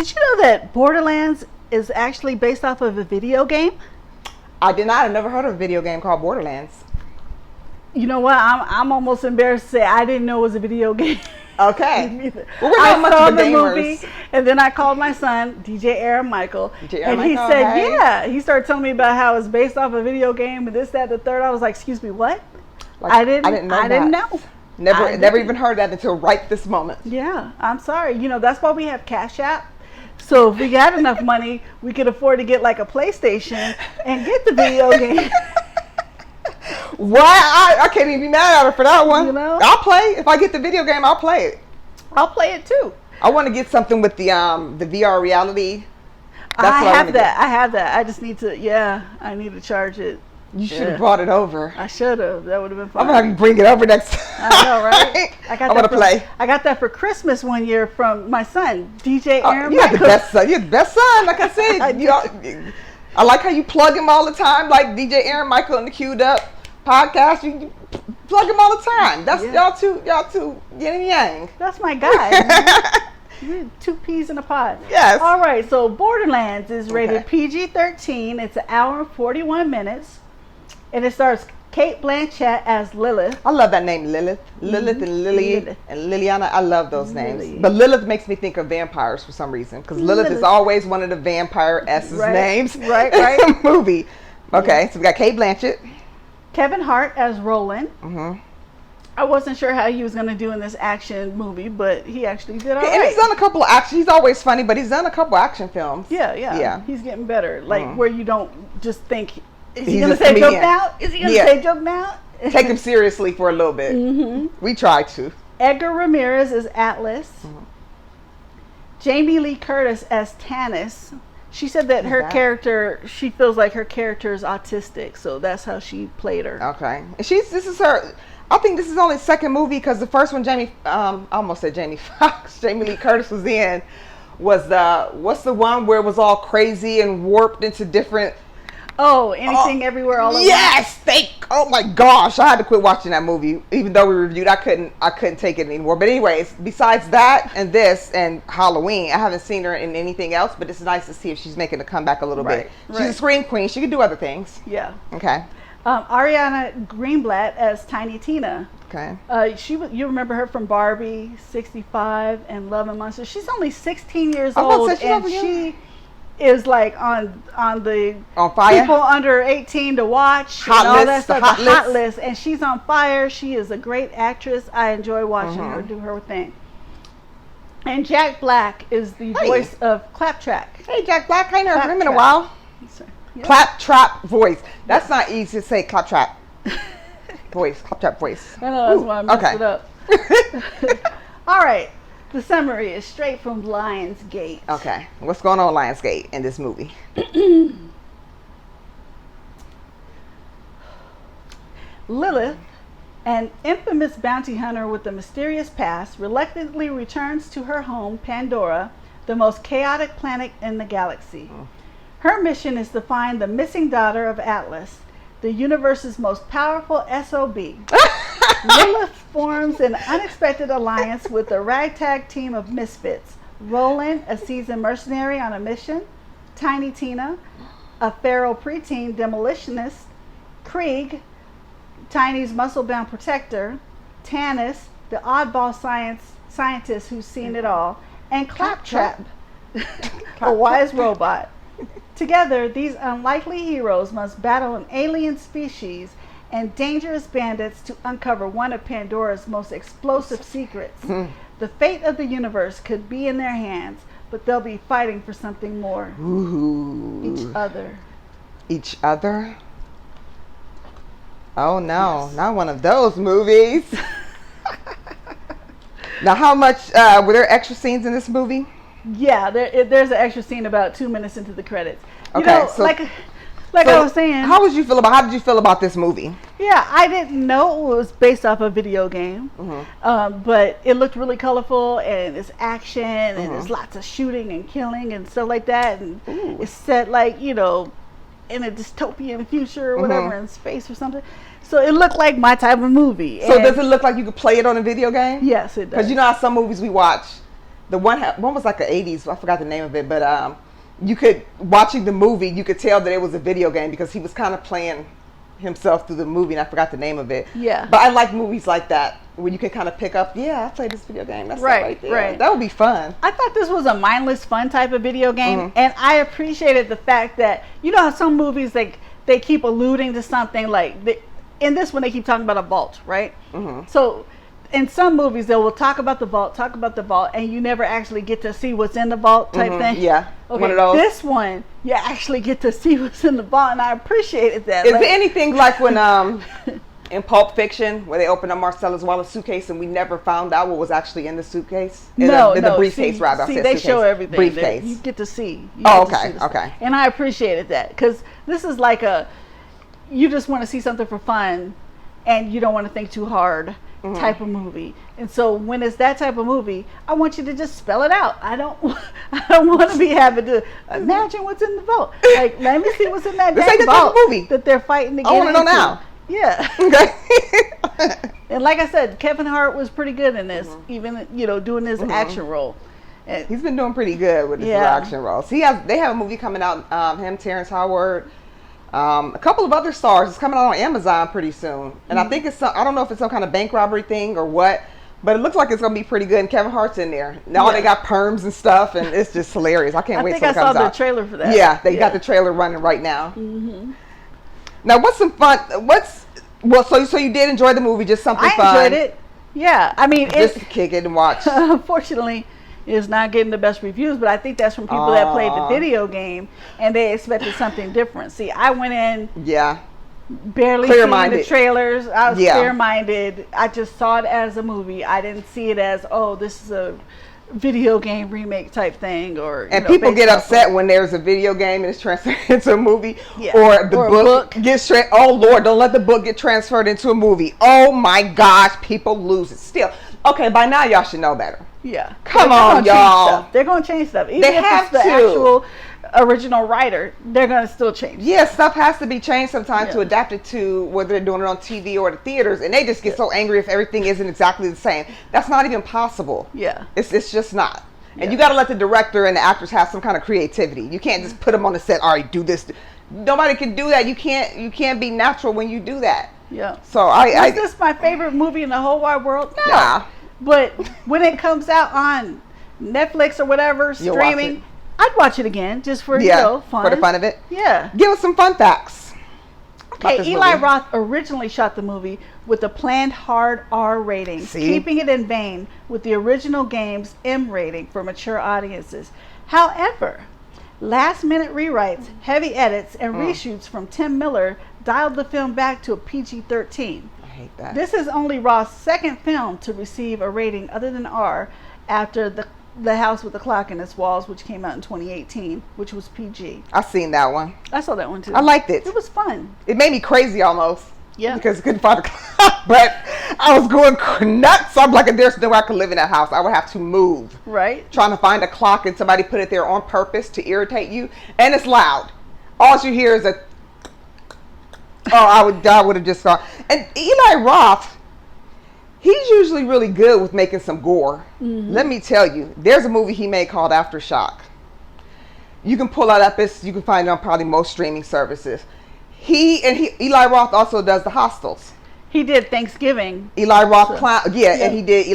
Did you know that Borderlands is actually based off of a video game? I did not. I've never heard of a video game called Borderlands. You know what? I'm almost embarrassed to say I didn't know it was a video game. Okay. Well, we're not much saw of the gamers. movie, and then I called my son, DJ Aaron Michael, and he said, hey. yeah. He started telling me about how it's based off a video game and this, that, the third. I was like, excuse me, what? Like, I didn't know. Never even heard that until right this moment. Yeah, I'm sorry. You know, that's why we have Cash App. So if we had enough money, we could afford to get like a PlayStation and get the video game. What? I can't even be mad at her for that one. You know? I'll play. If I get the video game, I'll play it. I'll play it too. I want to get something with the VR reality. I have that. I just need to, I need to charge it. You should have brought it over. I should have. That would have been fun. I'm going to bring it over next time. I know, right? I'm going to play. I got that for Christmas one year from my son, DJ Aaron. You have the best son. You're the best son. Like I said, I like how you plug him all the time, like DJ Aaron Michael in the Queued Up podcast. You plug him all the time. That's y'all two yin and yang. That's my guy. Two peas in a pod. Yes. All right. So Borderlands is rated PG-13. It's an hour and 41 minutes, and it stars Cate Blanchett as Lilith. I love that name, Lilith. Lilith and Lily and Liliana. I love those names. But Lilith makes me think of vampires for some reason, because Lilith is always one of the vampire-esses names. Right. In the movie. Okay, so we got Cate Blanchett. Kevin Hart as Roland. Mm-hmm. I wasn't sure how he was going to do in this action movie, but he actually did all right. And he's done a couple of action. He's always funny, but he's done a couple of action films. Yeah. He's getting better. Like where you don't just think, is he He's going to say joke now? Is he going to say joke now? Take him seriously for a little bit. Mm-hmm. We try to. Edgar Ramirez as Atlas. Mm-hmm. Jamie Lee Curtis as Tanis. She said that character, she feels like her character is autistic, so that's how she played her. Okay. And this is her, I think this is only the second movie, because the first one I almost said Jamie Foxx, Jamie Lee Curtis was in, was what's the one where it was all crazy and warped into different... Oh, Anything Everywhere All at Once. Yes, oh my gosh, I had to quit watching that movie. Even though we reviewed, I couldn't take it anymore. But anyways, besides that and this and Halloween, I haven't seen her in anything else. But it's nice to see if she's making a comeback a little bit. She's a scream queen. She can do other things. Yeah. Okay. Ariana Greenblatt as Tiny Tina. Okay. You remember her from Barbie, 65, and Love and Monsters. She's only 16 years old, and she is like on fire. People under 18 to watch hot and all list, that stuff. the hot list, and she's on fire. She is a great actress. I enjoy watching her do her thing. And Jack Black is the voice of Claptrap. Hey, Jack Black, I ain't heard from him in a while. Yeah. Claptrap voice. That's not easy to say. Claptrap voice. Claptrap voice. I know, that's why I messed it up. All right. The summary is straight from Lionsgate. Okay. What's going on Lionsgate in this movie? Lilith, an infamous bounty hunter with a mysterious past, reluctantly returns to her home, Pandora, the most chaotic planet in the galaxy. Her mission is to find the missing daughter of Atlas, the universe's most powerful SOB. Lilith forms an unexpected alliance with a ragtag team of misfits. Roland, a seasoned mercenary on a mission. Tiny Tina, a feral preteen demolitionist. Krieg, Tiny's muscle-bound protector. Tanis, the oddball scientist who's seen it all. And Claptrap, a wise robot. Together, these unlikely heroes must battle an alien species and dangerous bandits to uncover one of Pandora's most explosive secrets. The fate of the universe could be in their hands, but they'll be fighting for something more. Ooh. Each other. Each other? Oh no, not one of those movies. Now, how much, were there extra scenes in this movie? Yeah, there's an extra scene about 2 minutes into the credits. You okay, know, so... Like I was saying, how did you feel about this movie? Yeah, I didn't know it was based off a video game, but it looked really colorful, and it's action, and there's lots of shooting and killing and stuff like that, and it's set like, you know, in a dystopian future or whatever, in space or something. So it looked like my type of movie. So does it look like you could play it on a video game? Yes, it does. Because you know how some movies we watch, The one was like an 80s. I forgot the name of it, but you could, watching the movie, you could tell that it was a video game because he was kind of playing himself through the movie, and I forgot the name of it. Yeah. But I like movies like that where you can kind of pick up, yeah, I played this video game. That's right there. Right. That would be fun. I thought this was a mindless, fun type of video game, and I appreciated the fact that, you know how some movies, they keep alluding to something, like, in this one they keep talking about a vault, right? So in some movies they will talk about the vault, and you never actually get to see what's in the vault type thing. Yeah, okay, one of those. This one, you actually get to see what's in the vault, and I appreciated that. Is there anything like when in Pulp Fiction where they opened up Marcellus Wallace's suitcase and we never found out what was actually in the suitcase? The briefcase, rather. See, they show everything. Briefcase. You get to see. Okay. And I appreciated that, because this is like you just want to see something for fun, and you don't want to think too hard type of movie. And so when it's that type of movie, I want you to just spell it out. I don't want to be having to imagine what's in the vault. Like, let me see what's in that damn vault that they're fighting to get into. I want to know now. Yeah. Okay. And like I said, Kevin Hart was pretty good in this, even, doing his action role. And he's been doing pretty good with his action roles. They have a movie coming out, him, Terrence Howard, a couple of other stars. It's coming out on Amazon pretty soon. And I think I don't know if it's some kind of bank robbery thing or what, but it looks like it's going to be pretty good, and Kevin Hart's in there. Now they got perms and stuff, and it's just hilarious. I can't wait till it comes out. I think I saw the trailer for that. Yeah, they got the trailer running right now. Now, what's some fun? So you did enjoy the movie? Just something fun? I enjoyed it. Yeah, I mean, just to kick it and watch. Unfortunately, it's not getting the best reviews, but I think that's from people that played the video game and they expected something different. See, I went in. Barely seeing the trailers. I was clear-minded. I just saw it as a movie. I didn't see it as, this is a video game remake type thing, and people get upset when there's a video game and it's transferred into a movie, or the book gets oh Lord, don't let the book get transferred into a movie. Oh my gosh, people lose it still. Okay, by now y'all should know better. Come on, y'all. They're going to change stuff. Even if it's the actual original writer, they're going to still change. Stuff has to be changed sometimes to adapt it to whether they're doing it on TV or the theaters, and they just get so angry if everything isn't exactly the same. That's not even possible. It's just not. And you got to let the director and the actors have some kind of creativity. You can't just put them on the set. All right, do this. Nobody can do that. You can't be natural when you do that. So is this my favorite movie in the whole wide world? No. Nah. But when it comes out on Netflix or whatever, streaming, I'd watch it again just for fun. For the fun of it. Yeah. Give us some fun facts. Okay, Eli Roth originally shot the movie with a planned hard R rating, keeping it in vein with the original game's M rating for mature audiences. However, last-minute rewrites, heavy edits, and reshoots from Tim Miller dialed the film back to a PG-13. That. This is only Roth's second film to receive a rating other than R, after the House with the Clock in Its Walls, which came out in 2018, which was PG. I've seen that one. I saw that one too. I liked it. It was fun. It made me crazy almost. Yeah. Because I couldn't find the clock, but I was going nuts. I'm like, there's no way I could live in that house. I would have to move. Right. Trying to find a clock, and somebody put it there on purpose to irritate you, and it's loud. All you hear is a I would have just gone. And Eli Roth, he's usually really good with making some gore. Let me tell you, there's a movie he made called Aftershock. You can pull that up. You can find it on probably most streaming services. Eli Roth also does The Hostels. He did Thanksgiving. Eli Roth Clown. And he did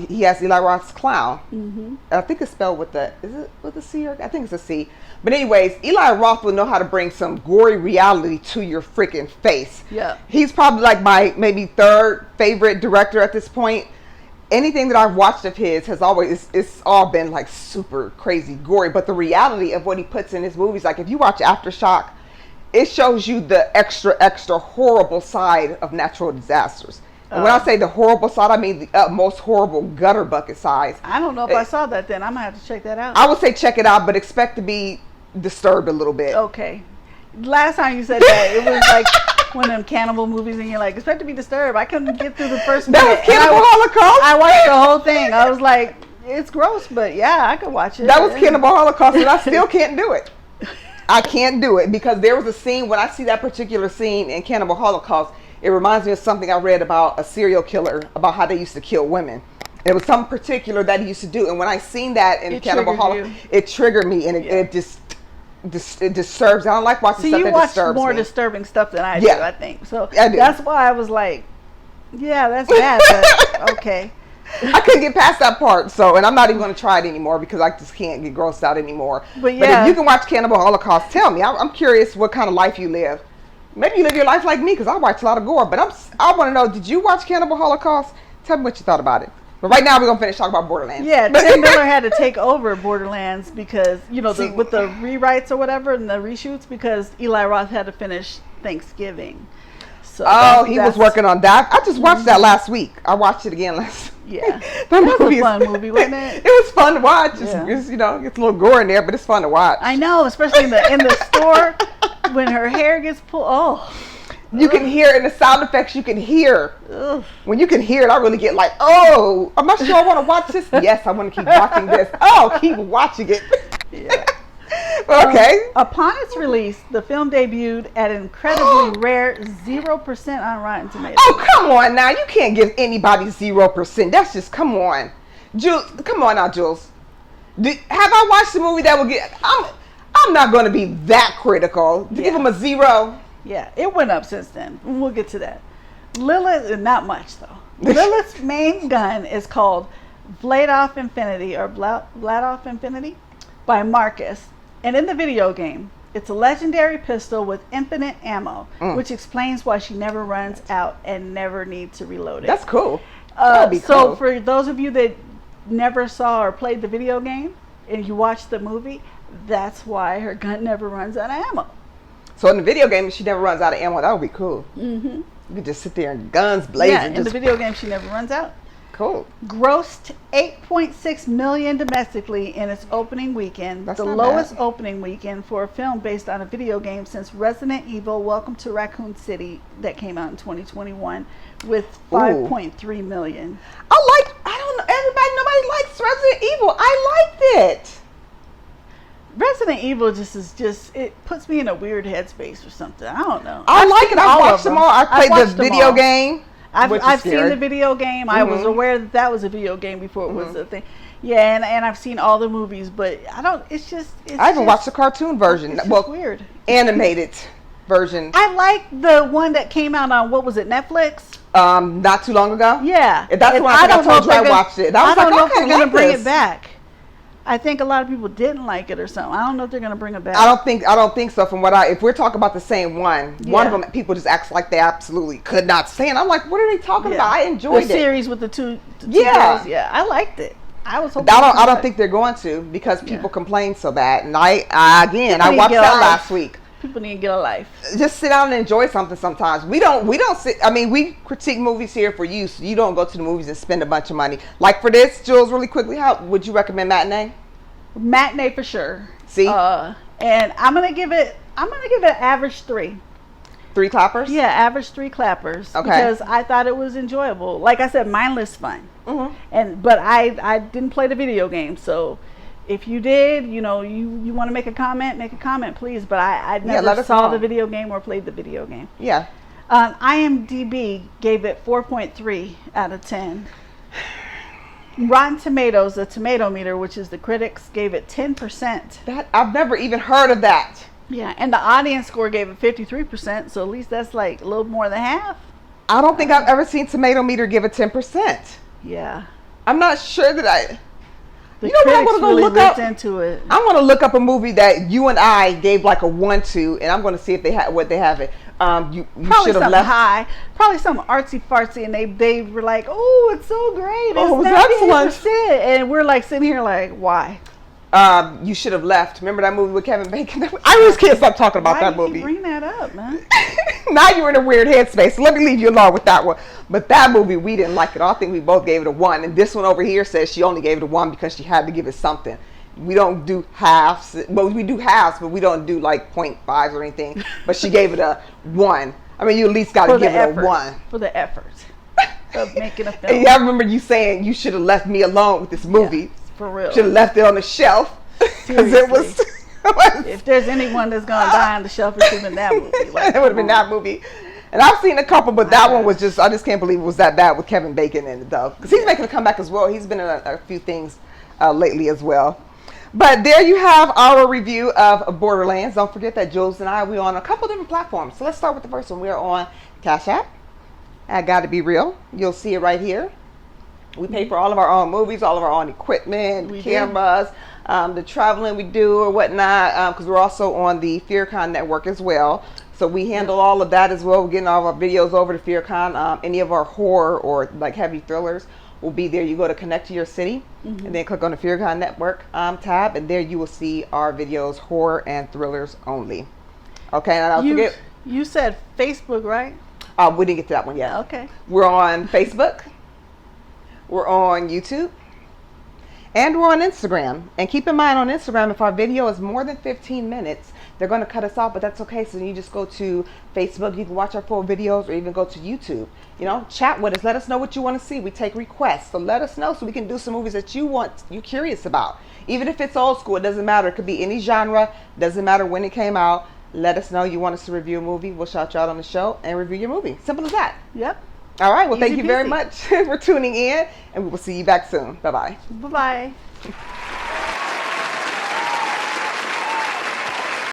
he has Eli Roth's Clown. I think it's spelled with is it with a C? Or I think it's a C. But anyways, Eli Roth will know how to bring some gory reality to your freaking face. He's probably like my maybe third favorite director at this point. Anything that I've watched of his has always, it's all been like super crazy gory. But the reality of what he puts in his movies, like if you watch Aftershock, it shows you the extra horrible side of natural disasters. And when I say the horrible side, I mean the utmost horrible gutter bucket size. I don't know if I saw that then. I'm going to have to check that out. I would say check it out, but expect to be disturbed a little bit. Okay. Last time you said that, it was like one of them cannibal movies, and you're like, expect to be disturbed. I couldn't get through the first minute. That was Cannibal Holocaust? I watched the whole thing. I was like, it's gross, but yeah, I could watch it. That was Cannibal Holocaust, and I still can't do it. I can't do it because there was a scene, when I see that particular scene in Cannibal Holocaust, it reminds me of something I read about a serial killer, about how they used to kill women. It was something particular that he used to do, and when I seen that in Cannibal Holocaust, it triggered me, and it just it disturbs. I don't like watching stuff that disturbs me. So you watch more disturbing stuff than I do, I think. So that's why I was like, yeah, that's bad, but okay. I couldn't get past that part, and I'm not even going to try it anymore because I just can't get grossed out anymore. But if you can watch Cannibal Holocaust, tell me. I'm curious what kind of life you live. Maybe you live your life like me because I watch a lot of gore. But I want to know, did you watch Cannibal Holocaust? Tell me what you thought about it. But right now we're going to finish talking about Borderlands. Yeah, Tim Miller had to take over Borderlands because, with the rewrites or whatever and the reshoots because Eli Roth had to finish Thanksgiving. So he was working on that. I just watched that last week. I watched it again last week. Yeah. That was a fun movie, wasn't it? It was fun to watch. It's, it's a little gore in there, but it's fun to watch. I know, especially in the store when her hair gets pulled. Oh. You can hear in the sound effects. You can hear when you can hear it. I really get like, oh, I'm not sure I want to watch this. Yes, I want to keep watching this. Oh, keep watching it. Yeah. Okay. Upon its release, the film debuted at an incredibly rare 0% on Rotten Tomatoes. Oh, come on now. You can't give anybody 0%. That's just, come on. Jules, come on now, Jules. Have I watched the movie that will get, I'm not going to be that critical. To give them a 0. Yeah, it went up since then. We'll get to that. Lilith, not much though. Lilith's main gun is called Vladoff Infinity or Vladoff Infinity by Marcus. And in the video game, it's a legendary pistol with infinite ammo, which explains why she never runs out and never needs to reload it. That's cool. So for those of you that never saw or played the video game and you watched the movie, that's why her gun never runs out of ammo. So in the video game, if she never runs out of ammo, that would be cool. Mm-hmm. You could just sit there and guns blazing. Yeah, in the video game, she never runs out. Cool. Grossed $8.6 million domestically in its opening weekend. That's the lowest opening weekend for a film based on a video game since Resident Evil Welcome to Raccoon City that came out in 2021 with $5.3 million. Nobody likes Resident Evil. I liked it. Resident Evil it puts me in a weird headspace or something. I don't know. I like it. I've watched them all. I played the video game. I've seen the video game. I was aware that was a video game before it was a thing. Yeah, and I've seen all the movies, but I don't. I haven't watched the cartoon version. It's just weird. Animated version. I like the one that came out on what was it, Netflix? Not too long ago. Yeah, that's when I told you I watched it. I don't know if they're gonna bring it back. I think a lot of people didn't like it or something. I don't know if they're gonna bring it back. I don't think so. From if we're talking about the same one of them, people just acts like they absolutely could not stand. I'm like, what are they talking about? I enjoyed the series with the two girls. Yeah, I liked it. I was hoping. I don't think they're going to because people complain so bad. And I watched that last week. People need to get a life. Just sit down and enjoy something sometimes. We don't sit. I mean, we critique movies here for you, so you don't go to the movies and spend a bunch of money. Like for this, Jules, really quickly, how would you recommend Matinee? Matinee for sure. See? And I'm gonna give it average 3. 3 clappers? Yeah, average 3 clappers. Okay. Because I thought it was enjoyable. Like I said, mindless fun. Mm-hmm. But I didn't play the video game, so if you did, you want to make a comment, please. But I never saw the video game or played the video game. Yeah. IMDb gave it 4.3 out of 10. Rotten Tomatoes, the tomato meter, which is the critics, gave it 10%. That I've never even heard of that. Yeah, and the audience score gave it 53%, so at least that's like a little more than half. I don't think I've ever seen tomato meter give it 10%. Yeah. I'm not sure that I... The critics really looked into it. I want to look up a movie that you and I gave like a 1 to, and I'm going to see if they have what they have it. You probably something high, probably some artsy fartsy, and they were like, "Oh, it's so great! It's it was excellent!" And we're like sitting here like, "Why?" You should have left. Remember that movie with Kevin Bacon? I just can't stop talking about that movie. Why did you bring that up, man? Now you're in a weird headspace. So let me leave you alone with that one. But that movie, we didn't like it. I think we both gave it a 1. And this one over here says she only gave it a 1 because she had to give it something. We don't do halves. Well, we do halves, but we don't do like 0.5s or anything. But she gave it a 1. I mean, you at least got to give it a 1. For the effort of making a film. And I remember you saying you should have left me alone with this movie. Yeah, for real. Should have left it on the shelf. Because it was... If there's anyone that's going to die on the shelf, it should have been that movie. Like, it would have been that movie. And I've seen a couple, but that one was just, I just can't believe it was that bad with Kevin Bacon in it, though. Because he's making a comeback as well. He's been in a few things lately as well. But there you have our review of Borderlands. Don't forget that Jules and I, we're on a couple different platforms. So let's start with the first one. We're on Cash App at GottaBeReel. You'll see it right here. We pay for all of our own movies, all of our own equipment, cameras, the traveling we do or whatnot, because we're also on the FearCon network as well. So we handle all of that as well. We're getting all of our videos over to FearCon. Any of our horror or like heavy thrillers will be there. You go to connect to your city and then click on the FearCon network tab, and there you will see our videos, horror and thrillers only. Okay, and don't forget. You said Facebook, right? We didn't get to that one yet. Okay. We're on Facebook. We're on YouTube. And we're on Instagram. And keep in mind on Instagram, if our video is more than 15 minutes, they're going to cut us off, but that's okay. So you just go to Facebook. You can watch our full videos, or even go to YouTube. You know, chat with us. Let us know what you want to see. We take requests. So let us know so we can do some movies that you're curious about. Even if it's old school, it doesn't matter. It could be any genre. Doesn't matter when it came out. Let us know you want us to review a movie. We'll shout you out on the show and review your movie. Simple as that. Yep. All right. Well, Easy thank you very peasy. much for tuning in, and we will see you back soon. Bye-bye. Bye-bye.